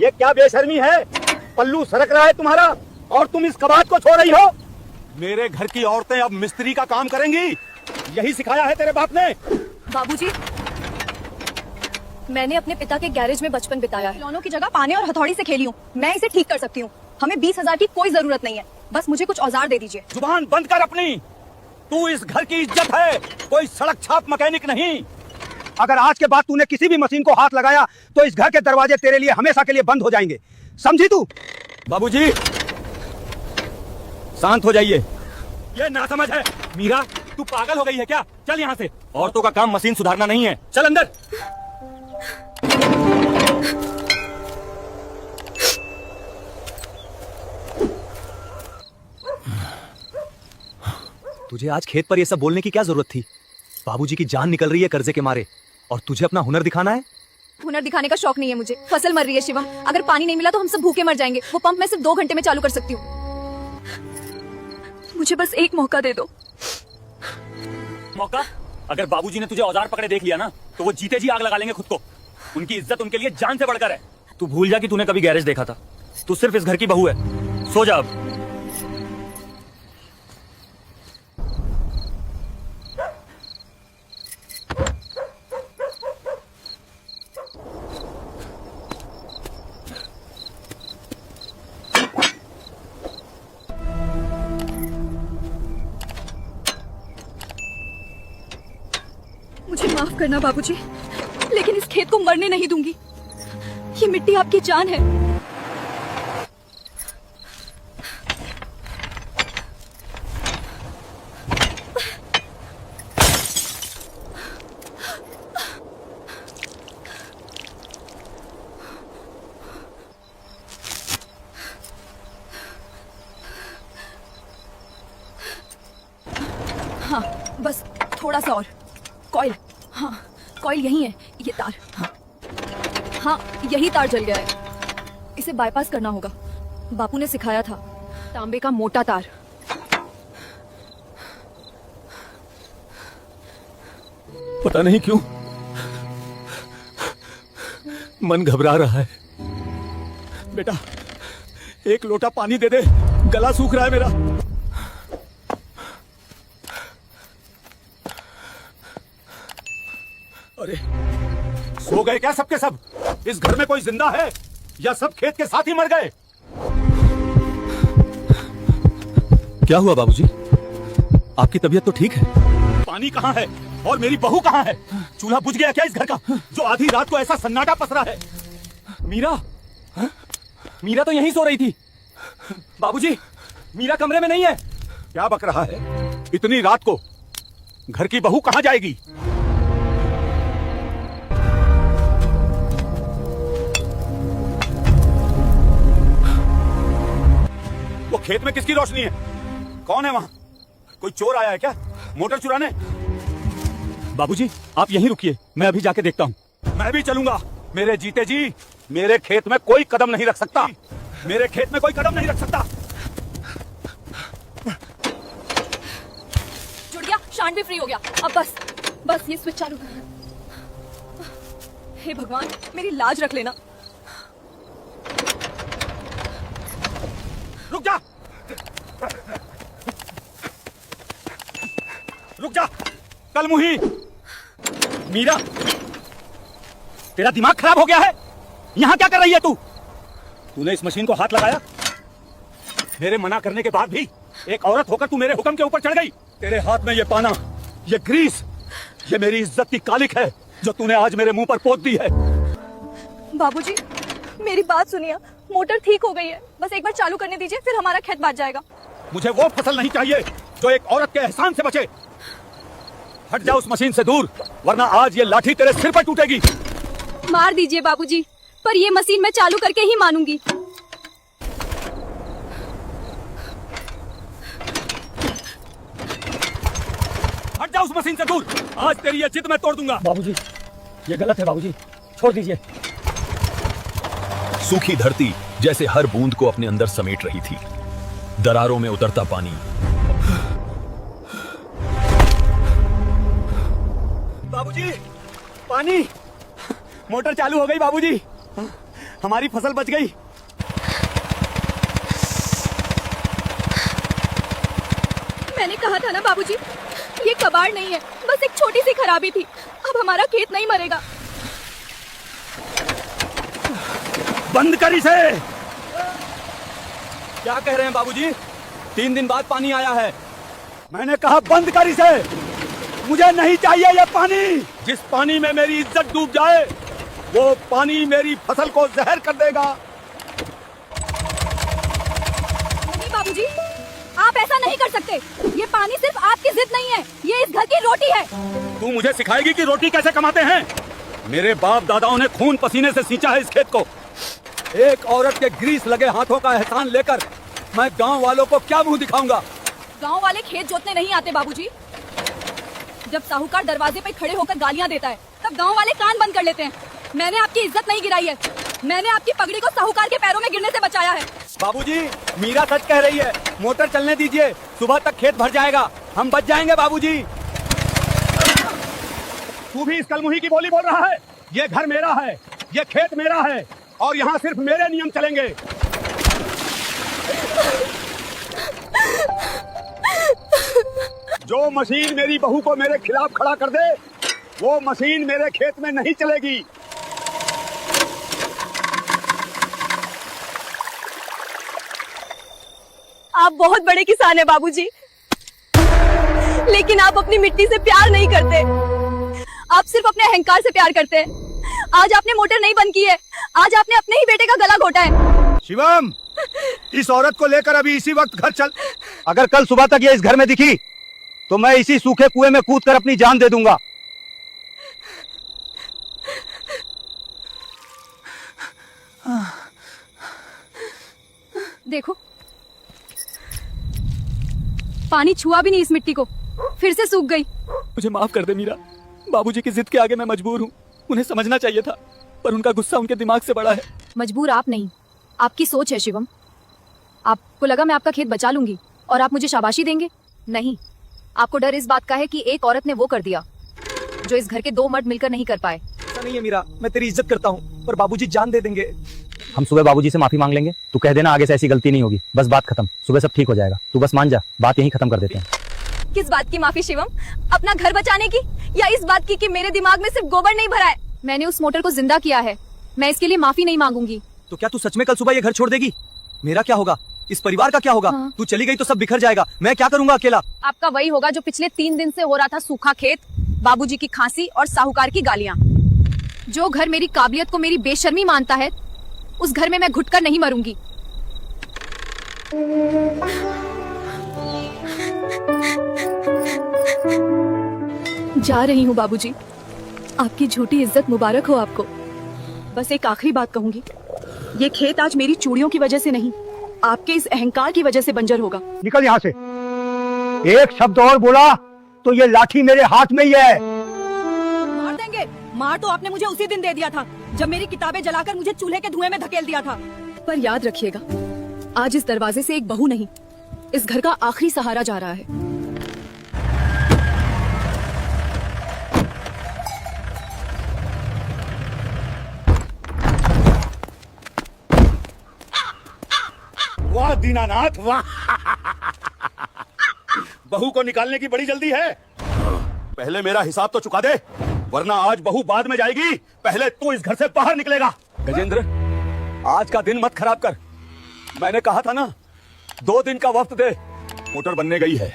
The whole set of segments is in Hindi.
ये क्या बेशर्मी है? पल्लू सरक रहा है तुम्हारा और तुम इस कबाड़ को छोड़ रही हो। मेरे घर की औरतें अब मिस्त्री का काम करेंगी, यही सिखाया है तेरे बाप ने? बाबूजी, मैंने अपने पिता के गैरेज में बचपन बिताया है। खिलौनों की जगह पाने और हथौड़ी से खेली हूँ। मैं इसे ठीक कर सकती हूँ। हमें 20,000 की कोई जरूरत नहीं है, बस मुझे कुछ औजार दे दीजिए। जुबान बंद कर अपनी। तू इस घर की इज्जत है, कोई सड़क छाप मैकेनिक नहीं। अगर आज के बाद तूने किसी भी मशीन को हाथ लगाया तो इस घर के दरवाजे तेरे लिए हमेशा के लिए बंद हो जाएंगे, समझी तू? बाबूजी, शांत हो जाइए। ये नासमझ है। मीरा, तू पागल हो गई है क्या? चल यहाँ से। औरतों का काम मशीन सुधारना नहीं है, चल अंदर। तुझे आज खेत पर ये सब बोलने की क्या जरूरत थी? बाबूजी की जान निकल रही है कर्जे के मारे और तुझे अपना हुनर दिखाना है? हुनर दिखाने का शौक नहीं है मुझे। फसल मर रही है शिवम, अगर पानी नहीं मिला तो हम सब भूखे मर जाएंगे। वो पंप मैं सिर्फ 2 घंटे में चालू कर सकती हूँ। मुझे बस एक मौका दे दो। मौका? अगर बाबूजी ने तुझे औजार पकड़े देख लिया ना तो वो जीते जी आग लगा लेंगे खुद को। उनकी इज्जत उनके लिए जान से बढ़कर है। तू भूल जा कि तूने कभी गैरेज देखा था। तू सिर्फ इस घर की बहू है। सो जा अब। मुझे माफ करना बाबूजी, लेकिन इस खेत को मरने नहीं दूंगी। ये मिट्टी आपकी जान है। हाँ, बस थोड़ा सा और। कॉइल, हाँ कॉइल यही है। ये तार, हाँ यही तार जल गया है। इसे बाईपास करना होगा। बापू ने सिखाया था, तांबे का मोटा तार। पता नहीं क्यों मन घबरा रहा है। बेटा, एक लोटा पानी दे दे, गला सूख रहा है मेरा। अरे, सो गए क्या सबके सब? इस घर में कोई जिंदा है या सब खेत के साथ ही मर गए? क्या हुआ बाबूजी? आपकी तबीयत तो ठीक है? पानी कहाँ है और मेरी बहू कहाँ है? चूल्हा बुझ गया क्या इस घर का, जो आधी रात को ऐसा सन्नाटा पसरा है? मीरा, मीरा तो यहीं सो रही थी। बाबूजी, मीरा कमरे में नहीं है। क्या बक रहा है? इतनी रात को घर की बहू कहाँ जाएगी? वो खेत में किसकी रोशनी है? कौन है वहां? कोई चोर आया है क्या मोटर चुराने? बाबूजी, आप यहीं रुकिए, मैं अभी जाके देखता हूँ। मैं भी चलूंगा। मेरे जीते जी मेरे खेत में कोई कदम नहीं रख सकता। मेरे खेत में कोई कदम नहीं रख सकता। जुड़ गया, शान भी फ्री हो गया। अब बस बस ये स्विच चालू। हे भगवान, मेरी लाज रख लेना। रुक जा, रुक जा कल मुही। मीरा, तेरा दिमाग खराब हो गया है? यहां क्या कर रही है तू? तूने इस मशीन को हाथ लगाया? मेरे मना करने के बाद भी एक औरत होकर तू मेरे हुक्म के ऊपर चढ़ गई। तेरे हाथ में ये पाना, ये ग्रीस, ये मेरी इज्जत की कालिक है जो तूने आज मेरे मुंह पर पोत दी है। बाबूजी, मेरी बात सुनिए। मोटर ठीक हो गई है, बस एक बार चालू करने दीजिए, फिर हमारा खेत बाज जाएगा। मुझे वो फसल नहीं चाहिए जो एक औरत के एहसान से बचे। हट जा उस मशीन से दूर, वरना आज ये लाठी तेरे सिर पर टूटेगी। मार दीजिए बाबूजी, पर ये मशीन मैं चालू करके ही मानूंगी। हट जा उस मशीन से दूर, आज तेरी ये जिद मैं तोड़ दूंगा। बाबूजी, ये गलत है बाबूजी, छोड़ दीजिए। सूखी धरती जैसे हर बूंद को अपने अंदर समेट रही थी। दरारों में उतरता पानी, बाबूजी, पानी। मोटर चालू हो गई बाबूजी। हमारी फसल बच गई। मैंने कहा था ना बाबूजी, ये कबाड़ नहीं है, बस एक छोटी सी खराबी थी। अब हमारा खेत नहीं मरेगा। बंद कर इसे। क्या कह रहे हैं बाबूजी? 3 दिन बाद पानी आया है। मैंने कहा बंद कर इसे। मुझे नहीं चाहिए ये पानी। जिस पानी में मेरी इज्जत डूब जाए वो पानी मेरी फसल को जहर कर देगा। नहीं बाबूजी, आप ऐसा नहीं कर सकते। ये पानी सिर्फ आपकी जिद नहीं है, ये इस घर की रोटी है। तू मुझे सिखाएगी कि रोटी कैसे कमाते हैं? मेरे बाप दादाओं ने खून पसीने से सींचा है इस खेत को। एक औरत के ग्रीस लगे हाथों का एहसान लेकर मैं गांव वालों को क्या मुंह दिखाऊंगा? गांव वाले खेत जोतने नहीं आते बाबूजी। जब साहूकार दरवाजे पे खड़े होकर गालियां देता है तब गांव वाले कान बंद कर लेते हैं। मैंने आपकी इज्जत नहीं गिराई है, मैंने आपकी पगड़ी को साहूकार के पैरों में गिरने से बचाया है। बाबूजी, मीरा सच कह रही है। मोटर चलने दीजिए, सुबह तक खेत भर जाएगा, हम बच जाएंगे। बाबूजी, तू भी इस कलमुही की बोली बोल रहा है? ये घर मेरा है, ये खेत मेरा है और यहाँ सिर्फ मेरे नियम चलेंगे। जो मशीन मेरी बहू को मेरे खिलाफ खड़ा कर दे वो मशीन मेरे खेत में नहीं चलेगी। आप बहुत बड़े किसान हैं बाबूजी, लेकिन आप अपनी मिट्टी से प्यार नहीं करते। आप सिर्फ अपने अहंकार से प्यार करते हैं। आज आपने मोटर नहीं बंद की है, आज आपने अपने ही बेटे का गला घोटा है। शिवम, इस औरत को लेकर अभी इसी वक्त घर चल। अगर कल सुबह तक ये इस घर में दिखी तो मैं इसी सूखे कुएं में कूदकर अपनी जान दे दूंगा। देखो, पानी छुआ भी नहीं इस मिट्टी को, फिर से सूख गई। मुझे माफ कर दे मीरा, बाबूजी की जिद के आगे मैं मजबूर हूँ। उन्हें समझना चाहिए था, पर उनका गुस्सा उनके दिमाग से बड़ा है। मजबूर आप नहीं, आपकी सोच है शिवम। आपको लगा मैं आपका खेत बचा लूंगी और आप मुझे शाबाशी देंगे? नहीं, आपको डर इस बात का है कि एक औरत ने वो कर दिया जो इस घर के 2 मर्द मिलकर नहीं कर पाए। ऐसा नहीं है मीरा, मैं तेरी इज्जत करता हूँ, पर बाबूजी जान दे देंगे। हम सुबह बाबूजी से माफी मांग लेंगे। तू कह देना आगे से ऐसी गलती नहीं होगी, बस बात खत्म। सुबह सब ठीक हो जाएगा, तू बस मान जा। बात यहीं खत्म कर देते हैं। किस बात की माफी शिवम? अपना घर बचाने की या इस बात की कि मेरे दिमाग में सिर्फ गोबर नहीं भरा है? मैंने उस मोटर को जिंदा किया है, मैं इसके लिए माफी नहीं मांगूंगी। तो क्या तू सच में कल सुबह ये घर छोड़ देगी? मेरा क्या होगा? इस परिवार का क्या होगा? हाँ। तू चली गई तो सब बिखर जाएगा, मैं क्या करूंगा अकेला? आपका वही होगा जो पिछले 3 दिन से हो रहा था, सूखा खेत, बाबूजी की खांसी और साहूकार की गालियां। जो घर मेरी काबिलियत को मेरी बेशर्मी मानता है, उस घर में मैं घुटकर नहीं मरूंगी। जा रही हूँ बाबूजी, आपकी झूठी इज्जत मुबारक हो आपको। बस एक आखिरी बात कहूंगी, ये खेत आज मेरी चूड़ियों की वजह से नहीं, आपके इस अहंकार की वजह से बंजर होगा। निकल यहाँ से। एक शब्द और बोला तो ये लाठी मेरे हाथ में ही है। मार देंगे। मार तो आपने मुझे उसी दिन दे दिया था जब मेरी किताबें जलाकर मुझे चूल्हे के धुएं में धकेल दिया था। पर याद रखिएगा, आज इस दरवाजे से एक बहू नहीं, इस घर का आखिरी सहारा जा रहा है। वाह दीनानाथ वाह। बहू को निकालने की बड़ी जल्दी है। पहले मेरा हिसाब तो चुका दे, वरना आज बहू बाद में जाएगी, पहले तू इस घर से बाहर निकलेगा। गजेंद्र, आज का दिन मत खराब कर। मैंने कहा था ना, 2 दिन का वक्त दे। मोटर बनने गई है,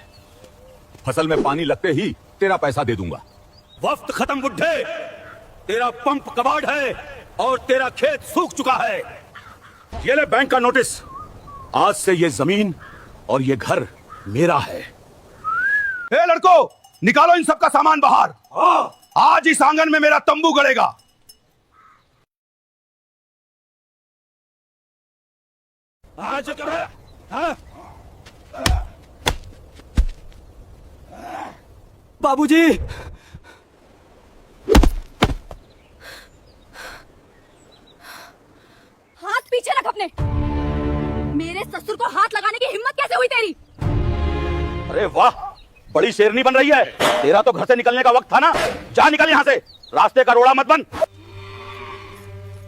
फसल में पानी लगते ही तेरा पैसा दे दूंगा। वक्त खत्म बुड्ढे, तेरा पंप कबाड़ है और तेरा खेत सूख चुका है। ये ले बैंक का नोटिस, आज से ये जमीन और ये घर मेरा है। ए लड़को, निकालो इन सब का सामान बाहर। आज इस आंगन में मेरा तंबू गड़ेगा। आज बाबूजी, हाथ पीछे रख अपने। मेरे ससुर को हाथ लगाने की हिम्मत कैसे हुई तेरी? अरे वाह, बड़ी शेरनी बन रही है। तेरा तो घर से निकलने का वक्त था ना, जा निकल यहाँ से, रास्ते का रोड़ा मत बन।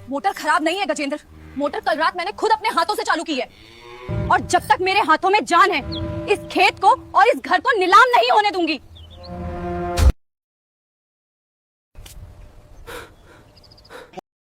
मोटर खराब नहीं है गजेंद्र, मोटर कल रात मैंने खुद अपने हाथों से चालू की है, और जब तक मेरे हाथों में जान है इस खेत को और इस घर को नीलाम नहीं होने दूंगी।